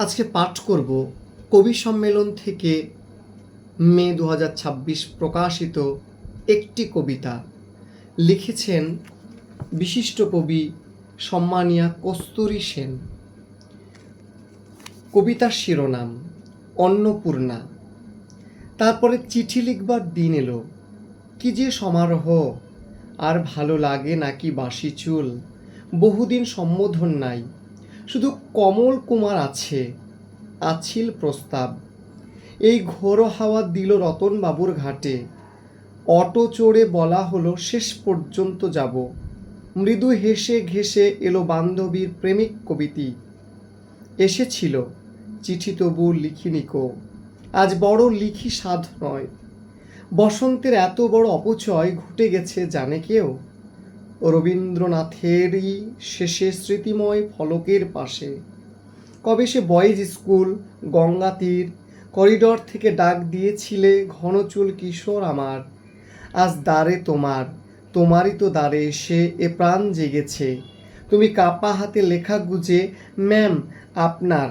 আজকে পাঠ করব কবি সম্মেলন থেকে মে 2026 প্রকাশিত একটি কবিতা। লিখেছেন বিশিষ্ট কবি সম্মানিয়া কস্তুরী সেন। কবিতার শিরোনাম অন্নপূর্ণা। তারপরে চিঠি লিখবার দিন এলো, কি যে সমারোহ, আর ভালো লাগে নাকি বাসি চুল, বহুদিন সম্বোধন নাই, শুধু কমল কুমার আছে, আছিল প্রস্তাব। এই ঘোর হাওয়া দিল রতনবাবুর ঘাটে, অটো চড়ে বলা হলো শেষ পর্যন্ত যাব। মৃদু হেসে ঘেসে এলো বান্ধবীর প্রেমিক কবিতি, এসেছিল চিঠি তবু লিখিনিকো, আজ বড় লিখি সাধ নয়, বসন্তের এত বড় অপচয় ঘটে গেছে জানে কেউ? রবীন্দ্রনাথেরই শেষে স্মৃতিময় ফলকের পাশে, কবে সে বয়েজ স্কুল, গঙ্গা তীর, করিডর থেকে ডাক দিয়েছিলে ঘন চুল কিশোর আমার, আজ দ্বারে তোমার, তোমারই তো দ্বারে এসে এ প্রাণ জেগেছে, তুমি কাপা হাতে লেখা গুজে ম্যাম আপনার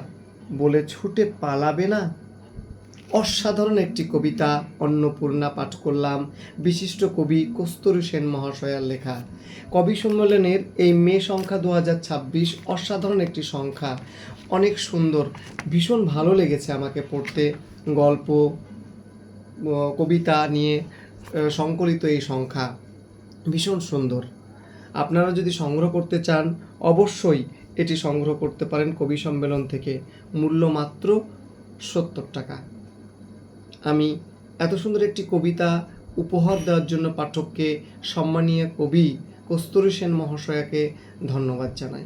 বলে ছুটে পালাবে না। অসাধারণ একটি কবিতা অন্নপূর্ণা পাঠ করলাম বিশিষ্ট কবি কস্তুরী সেন মহাশয়ার লেখা। কবি সম্মেলনের এই মে সংখ্যা 2026 অসাধারণ একটি সংখ্যা, অনেক সুন্দর, ভীষণ ভালো লেগেছে আমাকে পড়তে। গল্প কবিতা নিয়ে সংকলিত এই সংখ্যা ভীষণ সুন্দর। আপনারা যদি সংগ্রহ করতে চান অবশ্যই এটি সংগ্রহ করতে পারেন কবি সম্মেলন থেকে, মূল্য মাত্র 70 টাকা। আমি এত সুন্দর একটি কবিতা উপহার দেওয়ার জন্য পাঠককে সম্মানীয় কবি কস্তুরী সেন মহাশয়াকে ধন্যবাদ জানাই।